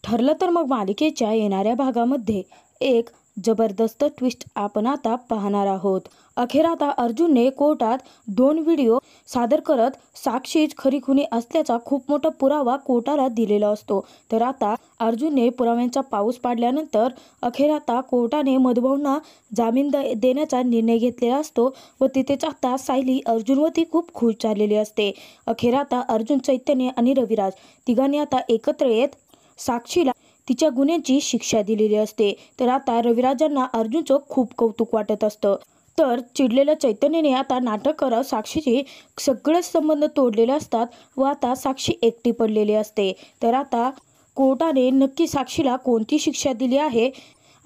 ठरलं तर मग मालिकेच्या येणाऱ्या भागामध्ये एक जबरदस्त ट्विस्ट आपण आता पाहणार आहोत। अखेर आता अर्जुनने कोर्टात 2 व्हिडिओ सादर करत साक्षीच खरी खुनी असल्याचा खूप मोठा पुरावा कोर्टाला दिलेला असतो। तर आता अर्जुनने पुराव्यांचा पाऊस पाडल्यानंतर अखेर आता कोर्टाने मधुभाऊंना जामीन देण्याचा निर्णय घेतलेला असतो व तिथेच आता सायली अर्जुनवरती खूप खुश झालेली असते। अखेर आता अर्जुन, चैतन्य आणि रविराज तिघांनी आता एकत्र येत साक्षीला तिच्या गुन्ह्यांची शिक्षा दिलेली असते। तर आता रविराजांना अर्जुनचं खूप कौतुक वाटत असतं। तर चिडलेल्या चैतन्याने आता नाटक करत साक्षीचे सगळेच संबंध तोडलेले असतात व आता साक्षी एकटी पडलेली असते। तर आता कोर्टाने नक्की साक्षीला कोणती शिक्षा दिली आहे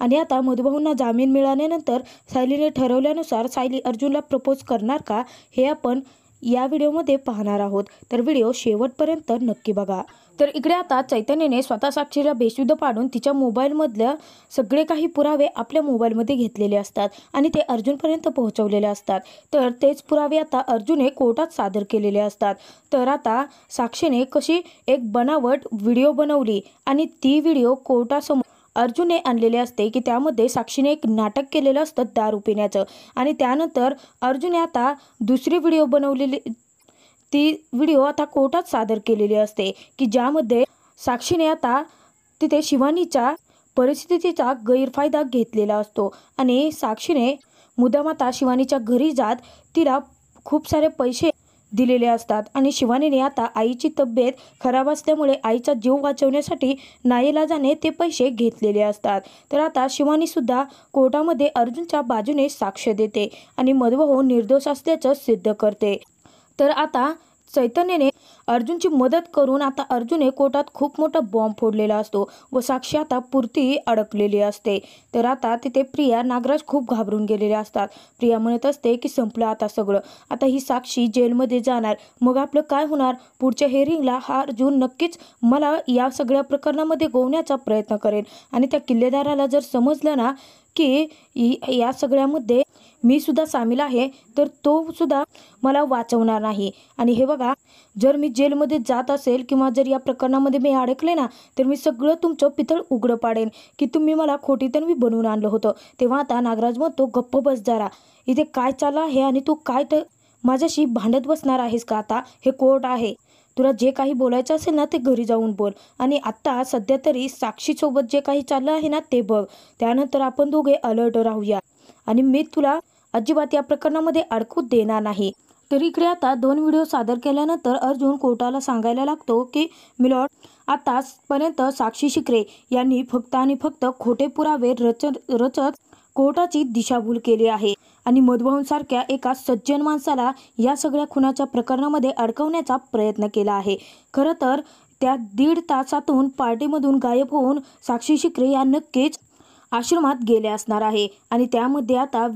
आणि आता मधुभाऊंना जामीन मिळाल्यानंतर सायलीने ठरवल्यानुसार सायली अर्जुनला प्रपोज करणार का, हे आपण या व्हिडिओमध्ये पाहणार आहोत। तर व्हिडिओ शेवटपर्यंत नक्की बघा। तर इकडे आता चैतन्याने स्वतः साक्षीला बेशुद्ध पाडून तिच्या मोबाईलमधल्या सगळे काही पुरावे आपल्या मोबाईलमध्ये घेतलेले असतात आणि ते अर्जुनपर्यंत पोहोचवलेले असतात। तर तेच पुरावे आता अर्जुनने कोर्टात सादर केलेले असतात। तर आता साक्षीने कशी एक बनावट व्हिडिओ बनवली आणि ती व्हिडिओ कोर्टासमोर अर्जुनने आणलेले असते की त्यामध्ये साक्षीने एक नाटक केलेलं असतं दारू पिण्याचं आणि त्यानंतर अर्जुनने आता दुसरी व्हिडिओ बनवलेली ती व्हिडिओ आता कोर्टात सादर केलेली असते की ज्यामध्ये साक्षीने आता तिथे शिवानीच्या परिस्थितीचा गैरफायदा घेतलेला असतो आणि साक्षीने मुद्दाम आता शिवानीच्या घरी जात तिला खूप सारे पैसे दिलेले असतात आणि शिवानीने आता आईची तब्येत खराब असल्यामुळे आईचा जीव वाचवण्यासाठी नाईलाजाने ते पैसे घेतलेले असतात। तर आता शिवानी सुद्धा कोर्टामध्ये अर्जुनच्या बाजूने साक्ष देते आणि मधुभाऊ निर्दोष असल्याचं सिद्ध करते। तर आता चैतन्याने अर्जुनची मदत करून आता अर्जुनने कोर्टात खूप मोठा बॉम्ब फोडलेला असतो व साक्षी आता पुरती अडकलेली असते। तर आता तिथे प्रिया, नागराज खूप घाबरून गेलेले असतात। प्रिया म्हणत असते की संपलं आता सगळं, आता ही साक्षी जेलमध्ये जाणार, मग आपलं काय होणार, पुढच्या हेअरिंगला हा अर्जुन नक्कीच मला या सगळ्या प्रकरणामध्ये गोवण्याचा प्रयत्न करेल आणि त्या किल्लेदाराला जर समजलं ना की या सगळ्यामध्ये मी सुद्धा सामील आहे तर तो सुद्धा मला वाचवणार नाही। आणि हे बघा, जर मी जेलमध्ये जात असेल किंवा जर या प्रकरणामध्ये मी अडकले ना तर मी सगळं तुमचं पितळ उघडं पाडेन की तुम्ही मला खोटी तन्वी बनवून आणलं होतं। तेव्हा आता नागराज म्हणतो गप्प बस जरा, इथे काय चाललं आहे आणि तू काय तर माझ्याशी भांडत बसणार आहेस का? आता हे कोर्ट आहे, तुला जे काही बोलायचं असेल ना ते घरी जाऊन बोल आणि आत्ता सध्या तरी साक्षीसोबत जे काही चाललं आहे ना ते बघ, त्यानंतर आपण दोघे अलर्ट राहूया आणि मी तुला अजिबात या प्रकरणामध्ये अडकू देणार नाही। तर इकडे आता 2 व्हिडिओ सादर केल्यानंतर अर्जुन कोर्टाला सांगायला लागतो की मिलॉर्ड, आतापर्यंत साक्षी शिकरे यांनी फक्त आणि फक्त खोटे पुरावे रचत कोर्टाची दिशाभूल केली आहे आणि मधुभाऊंसारख्या एका सज्जन माणसाला या सगळ्या खुनाच्या प्रकरणामध्ये अडकवण्याचा प्रयत्न केला आहे। खरं तर त्या 1.5 तासातून पार्टीमधून गायब होऊन साक्षी शिकरे या नक्कीच आश्रमात गेले असणार आहे आणि त्यामध्ये आता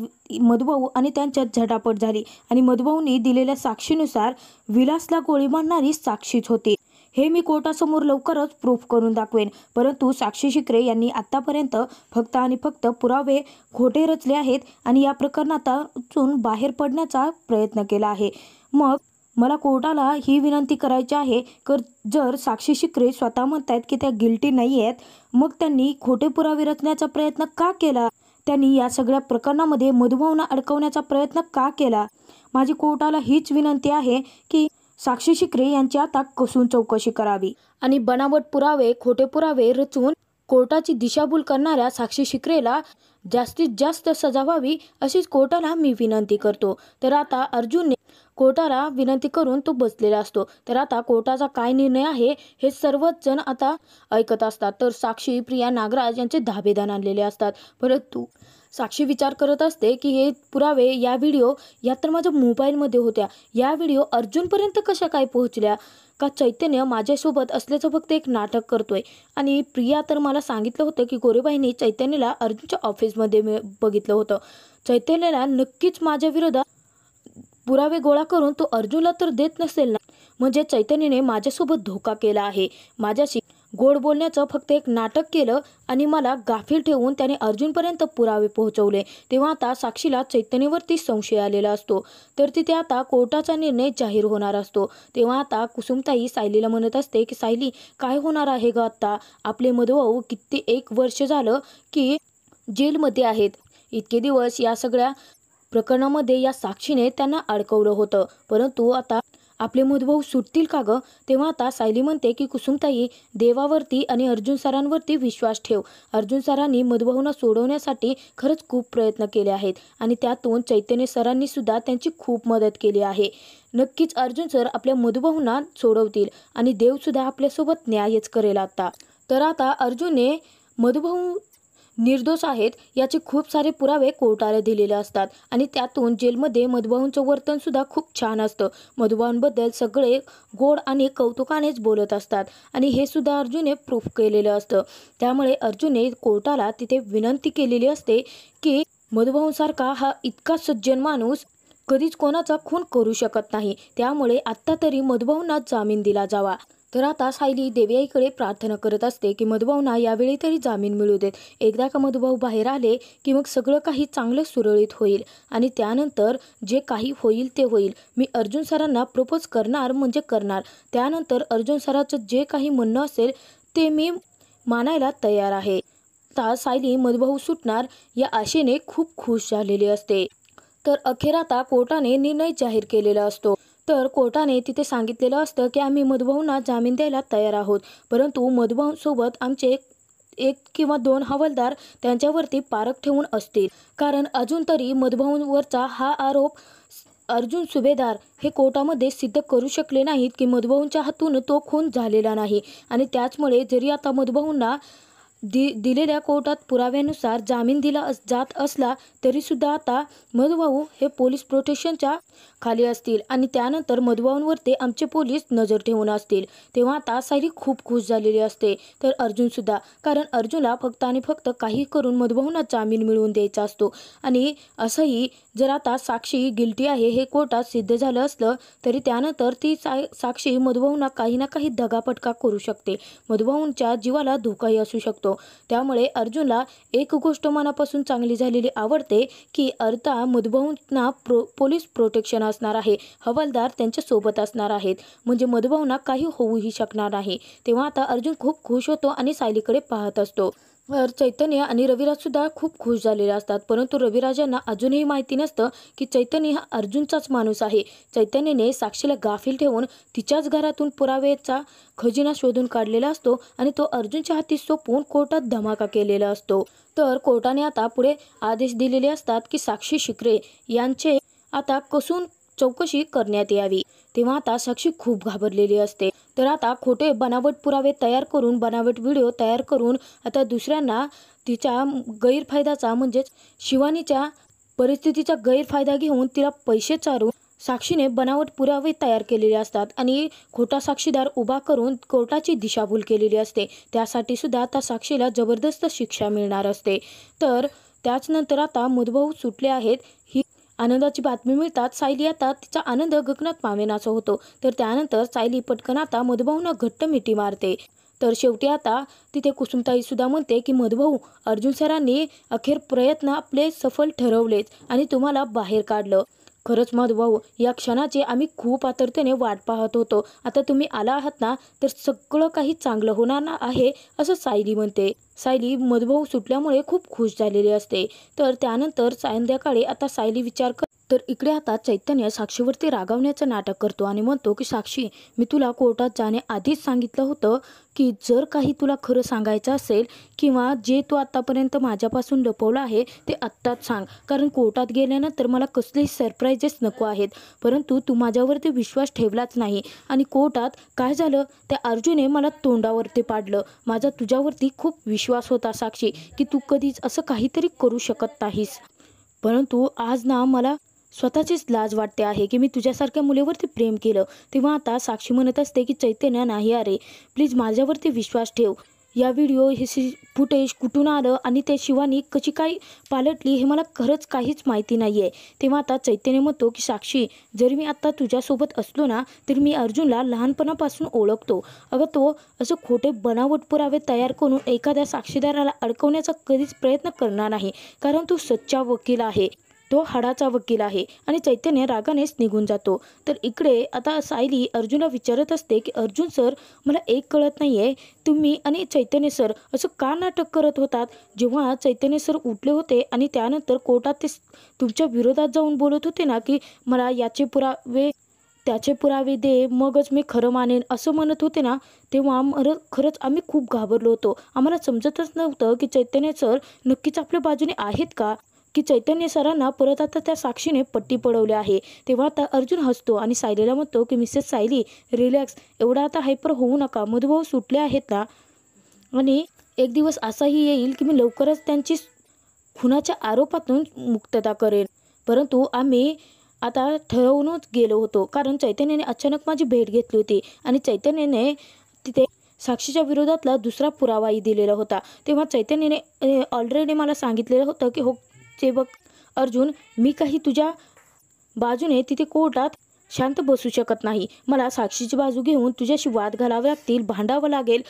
मधुभाऊ आणि त्यांच्यात झटापट झाली आणि मधुभाऊंनी दिलेल्या साक्षीनुसार विलासला गोळी मारणारी साक्षीच होती। हे मी कोर्टासमोर लवकरच प्रूफ करून दाखवेन, परंतु साक्षी शिकरे यांनी आतापर्यंत फक्त आणि फक्त पुरावे खोटे रचले आहेत आणि या प्रकरणातून बाहेर पडण्याचा प्रयत्न केला आहे। मग मला कोर्टाला ही विनंती करायची आहे की जर साक्षी शिकरे स्वतः म्हणतायत की त्या गिल्टी नाही आहेत, मग त्यांनी खोटे पुरावे रचण्याचा प्रयत्न का केला? त्यांनी या सगळ्या प्रकरणामध्ये मधुभाऊंना अडकवण्याचा प्रयत्न का केला? माझी कोर्टाला हीच विनंती आहे की साक्षी शिकरे यांची आता कसून चौकशी करावी आणि बनावट पुरावे, खोटे पुरावे रचून कोर्टाची दिशाभूल करणाऱ्या साक्षी शिकरेला जास्तीत जास्त सजा व्हावी अशीच कोर्टाला मी विनंती करतो। तर आता अर्जुनने कोर्टाला विनंती करून तो बसलेला असतो। तर आता कोर्टाचा काय निर्णय आहे हे सर्वच जण आता ऐकत असतात। तर साक्षी, प्रिया, नागराज यांचे धाबेदान आणलेले असतात, परंतु साक्षी विचार करत असते की हे पुरावे, या व्हिडिओ या तर माझ्या मोबाईलमध्ये होत्या, या व्हिडिओ अर्जुनपर्यंत कशा काय पोहोचल्या? का चैतन्य माझ्यासोबत असल्याचं फक्त एक नाटक करतोय? आणि प्रिया तर मला सांगितलं होतं की गोरेबाईंनी चैतन्याला अर्जुनच्या ऑफिसमध्ये बघितलं होतं। चैतन्याला नक्कीच माझ्या विरोधात पुरावे गोळा करून तो अर्जुनला तर देत नसेल ना, म्हणजे चैतन्याने माझ्यासोबत धोका केला आहे, माझ्याशी गोड बोलण्याचं फक्त एक नाटक केलं आणि मला गाफील ठेवून त्याने अर्जुनपर्यंत पुरावे पोहोचवले. तेव्हा आता साक्षीला चैतन्यवरती संशय आलेला असतो. तर तिथे आता कोर्टाचा निर्णय जाहीर होणार असतो. तेव्हा आता कुसुमताई सायलीला म्हणत असते की सायली, काय होणार आहे ग आता? आपले मधुभाऊ किती 1 वर्ष झालं की जेलमध्ये आहेत. इतके दिवस या सगळ्या प्रकरणामध्ये या साक्षीने त्यांना अडकवलं होतं, परंतु आता आपले मधुभाऊ सुटतील का ग? तेव्हा आता सायली म्हणते की कुसुमताई, देवावरती आणि अर्जुन सरांवरती विश्वास ठेव. अर्जुन सरांनी मधुभाऊंना सोडवण्यासाठी खरंच खूप प्रयत्न केले आहेत आणि त्यातून चैतन्य सरांनी सुद्धा त्यांची खूप मदत केली आहे. नक्कीच अर्जुन सर आपल्या मधुभाऊंना सोडवतील आणि देवसुद्धा आपल्यासोबत न्यायच करेल आता. तर आता अर्जुनने मधुभाऊ निर्दोष आहेत याचे खूप सारे पुरावे कोर्टाला दिलेले असतात आणि त्यातून जेलमध्ये मधुभाऊंचं वर्तन सुद्धा खूप छान असतं. मधुभाऊंबद्दल सगळे गोड आणि कौतुकानेच बोलत असतात आणि हे सुद्धा अर्जुनने प्रूफ केलेलं असतं. त्यामुळे अर्जुनने कोर्टाला तिथे विनंती केलेली असते की मधुभाऊंसारखा हा इतका सज्जन माणूस कधीच कोणाचा खून करू शकत नाही, त्यामुळे आत्ता तरी मधुभाऊंना जामीन दिला जावा. तर आता सायली देवयाईकडे प्रार्थना करत असते की मधुभाऊंना यावेळी तरी जामीन मिळू देत. एकदा का मधुभाऊ बाहेर आले की मग सगळं काही चांगलं सुरळीत होईल आणि त्यानंतर जे काही होईल ते होईल. मी अर्जुन सरांना प्रपोज करणार म्हणजे करणार. त्यानंतर अर्जुन सरांचं जे काही म्हणणं असेल ते मी मानायला तयार आहे. आता सायली मधुभाऊ सुटणार या आशेने खूप खुश झालेली असते. तर अखेर आता कोर्टाने निर्णय जाहीर केलेला असतो. तर कोर्टाने तिथे सांगितलेलं असतं की आम्ही मधुभाऊंना जामीन द्यायला तयार आहोत, परंतु मधुभाऊंसोबत आमचे 1 किंवा 2 हवालदार त्यांच्यावरती पारख ठेवून असतील, कारण अजून तरी मधुभाऊंवरचा हा आरोप अर्जुन सुभेदार हे कोर्टामध्ये सिद्ध करू शकले नाहीत की मधुभाऊंच्या हातून तो खून झालेला नाही. आणि त्याचमुळे जरी आता मधुभाऊंना दिलेल्या कोर्टात पुराव्यानुसार जामीन दिला जात असला तरीसुद्धा आता मधुभाऊ हे पोलीस प्रोटेक्शनच्या खाली असतील आणि त्यानंतर मधुभाऊंवरती आमचे पोलीस नजर ठेवून असतील. तेव्हा आता सायली खूप खुश झालेली असते. तर अर्जुनसुद्धा, कारण अर्जुनला फक्त आणि फक्त काही करून मधुभाऊंना जामीन मिळवून द्यायचा असतो. आणि असंही जर आता साक्षी गिल्टी आहे हे कोर्टात सिद्ध झालं असलं तरी त्यानंतर ती साक्षी मधुभाऊंना काही ना काही दगापटका करू शकते. मधुभाऊंच्या जीवाला धोकाही असू शकतो. त्यामुळे अर्जुनला एक गोष्ट मनापासून चांगली झालेली आवडते की आता मधुभाऊंना पोलीस प्रोटेक्शन असणार आहे, हवालदार त्यांच्या सोबत असणार आहेत, म्हणजे मधुभाऊंना काही होऊही शकणार नाही. तेव्हा आता अर्जुन खूप खुश होतो आणि सायलीकडे पाहत असतो. तर चैतन्य आणि रविराज सुद्धा खूप खुश झालेले असतात, परंतु रविराजांना अजूनही माहिती नसतं की चैतन्य हा अर्जुनचाच माणूस आहे. चैतन्यने साक्षीला गाफील ठेवून तिच्याच घरातून पुराव्याचा खजिना शोधून काढलेला असतो आणि तो अर्जुनच्या हाती सोपवून कोर्टात धमाका केलेला असतो. तर कोर्टाने आता पुढे आदेश दिलेले असतात की साक्षी शिकरे यांचे आता कसून चौकशी करण्यात यावी. तेव्हा आता साक्षी खूप घाबरलेली असते. तर आता खोटे बनावट पुरावे तयार करून, बनावट व्हिडिओ तयार करून आता दुसऱ्यांना तिच्या गैरफायद्याचा म्हणजेच शिवानीच्या परिस्थितीचा गैरफायदा घेऊन तिला पैसे चारून साक्षीने बनावट पुरावे तयार केलेले असतात आणि खोटा साक्षीदार उभा करून कोर्टाची दिशाभूल केलेली असते. त्यासाठी सुद्धा आता साक्षीला जबरदस्त शिक्षा मिळणार असते. तर त्याचनंतर आता मधुभाऊ सुटले आहेत ही आनंदाची बातमी मिळतात सायली आता तिचा आनंद गगनात मावेनासा होतो. तर त्यानंतर सायली पटकन आता मधुभाऊंना घट्ट मिठी मारते. तर शेवटी आता तिथे कुसुमताई सुद्धा म्हणते की मधुभाऊ, अर्जुन सरांनी अखेर प्रयत्न आपले सफल ठरवलेच आणि तुम्हाला बाहेर काढलं. खरंच मधुभाऊ, या क्षणाची आम्ही खूप आतुरतेने वाट पाहत होतो. आता तुम्ही आला आहात ना, तर सगळं काही चांगलं होणार ना आहे असं सायली म्हणते. सायली मधुभाऊ सुटल्यामुळे खूप खुश झालेली असते. तर त्यानंतर संध्याकाळी आता सायली विचार तर इकडे आता चैतन्य साक्षीवरती रागावण्याचं नाटक करतो आणि म्हणतो की साक्षी, मी तुला कोर्टात जाण्याआधीच सांगितलं होतं की जर काही तुला खरं सांगायचं असेल किंवा जे तू आत्तापर्यंत माझ्यापासून लपवलं आहे ते आत्ताच सांग, कारण कोर्टात गेल्यानंतर मला कसलेही सरप्राईजेस नको आहेत. परंतु तू माझ्यावरती विश्वास ठेवलाच नाही आणि कोर्टात काय झालं, त्या अर्जुनने मला तोंडावरती पाडलं. माझा तुझ्यावरती खूप विश्वास होता साक्षी की तू कधीच असं काहीतरी करू शकत नाहीस, परंतु आज ना मला स्वतःचीच लाज वाटते आहे की मी तुझ्यासारख्या मुलीवरती प्रेम केलं. तेव्हा आता साक्षी म्हणत असते की चैतन्य, नाही अरे, प्लीज माझ्यावरती विश्वास ठेव. या व्हिडिओ हे फुटेज कुठून आलं आणि ते शिवानी कशी काय पालटली हे मला खरंच काहीच माहिती नाही आहे. तेव्हा आता चैतन्य म्हणतो की साक्षी, जर मी आता तुझ्यासोबत असलो ना तर मी अर्जुनला लहानपणापासून ओळखतो. अगं तो असं खोटे बनावट पुरावे तयार करून एखाद्या साक्षीदाराला अडकवण्याचा कधीच प्रयत्न करणार नाही, कारण तो सच्चा वकील आहे, तो हाडाचा वकील आहे. आणि चैतन्य रागानेच निघून जातो. तर इकडे आता सायली अर्जुनला विचारत असते की अर्जुन सर, मला एक कळत नाही आहे, तुम्ही आणि चैतन्य सर असं का नाटक करत होतात? जेव्हा चैतन्य सर उठले होते आणि त्यानंतर कोर्टात ते तुमच्या विरोधात जाऊन बोलत होते ना की मला याचे पुरावे त्याचे पुरावे दे मगच मी खरं मानेन असं म्हणत होते ना, तेव्हा खरंच आम्ही खूप घाबरलो होतो. आम्हाला समजतच नव्हतं की चैतन्य सर नक्कीच आपल्या बाजूने आहेत का, की चैतन्य सरांना परत आता त्या साक्षीने पट्टी पडवली आहे. तेव्हा आता अर्जुन हसतो आणि सायलीला म्हणतो की मिसेस सायली, रिलॅक्स, एवढा आता हायपर होऊ नका. मधुभाऊ सुटले आहेत ना, आणि एक दिवस असाही येईल की मी लवकरच त्यांची खुनाच्या आरोपातून मुक्तता करेन. परंतु आम्ही आता ठरवूनच गेलो होतो, कारण चैतन्याने अचानक माझी भेट घेतली होती आणि चैतन्याने तिथे साक्षीच्या विरोधातला दुसरा पुरावाही दिलेला होता. तेव्हा चैतन्याने ऑलरेडी मला सांगितलेलं होतं की हो ते बघ अर्जुन, मी काही तुझ्या बाजूने तिथे कोर्टात शांत बसू शकत नाही. मला साक्षीची बाजू घेऊन तुझ्याशी वाद घालावे लागतील, भांडावं लागेल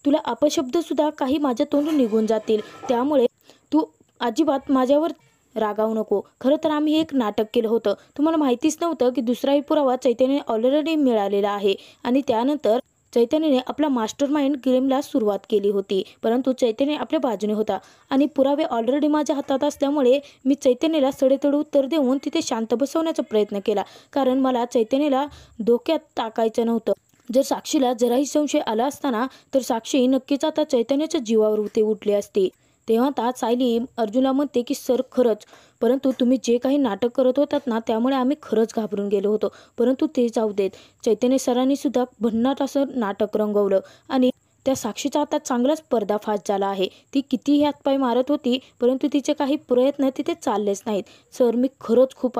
तुला अपशब्दसुद्धा काही माझ्या तोंडून निघून जातील. त्यामुळे तू अजिबात माझ्यावर रागावू नको. खरं तर आम्ही एक नाटक केलं होतं. तुम्हाला माहितीच नव्हतं की दुसराही पुरावा चैतन्याने ऑलरेडी मिळालेला आहे आणि त्यानंतर चैतन्याने आपला मास्टर माइंड गेमला सुरुवात केली होती. परंतु चैतन्य आपल्या बाजूने होता आणि पुरावे ऑलरेडी माझ्या हातात असल्यामुळे मी चैतन्याला सडेतोड उत्तर देऊन तिथे शांत बसवण्याचा प्रयत्न केला, कारण मला चैतन्याला धोक्यात टाकायचं नव्हतं. जर साक्षीला जराही संशय आला असताना तर साक्षी नक्कीच आता चैतन्याच्या जीवावर उठली असती. तेव्हा आता सायली अर्जुनला म्हणते की सर खरंच, परंतु तुम्ही जे काही नाटक करत होतात ना त्यामुळे आम्ही खरंच घाबरून गेलो होतो. परंतु ते जाऊ देत, चैतन्य सरांनी सुद्धा भन्नाट असं नाटक रंगवलं आणि त्या साक्षीचा आता चांगलाच पर्दाफाश झाला आहे. ती कितीही हातपाय मारत होती परंतु तिचे काही प्रयत्न तिथे चाललेच नाहीत. सर मी खरंच खूप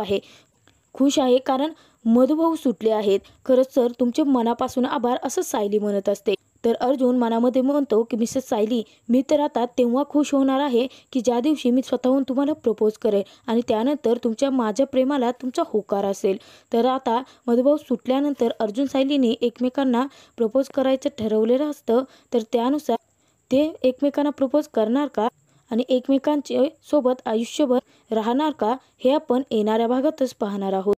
खुश आहे, कारण मधुभाऊ सुटले आहेत. खरंच सर तुमचे मनापासून आभार, असं सायली म्हणत असते. तर अर्जुन मनामध्ये म्हणतो की मिसेस सायली, मी तर आता तेव्हा खुश होणार आहे की ज्या दिवशी मी स्वतःहून तुम्हाला प्रपोज करेन आणि त्यानंतर माझ्या प्रेमाला तुमचा होकार असेल. तर आता मधुभाऊ सुटल्यानंतर अर्जुन सायलीने एकमेकांना प्रपोज करायचं ठरवलेलं असतं. तर त्यानुसार ते एकमेकांना प्रपोज करणार का आणि एकमेकांचे सोबत आयुष्यभर राहणार का, हे आपण येणाऱ्या भागातच पाहणार आहोत.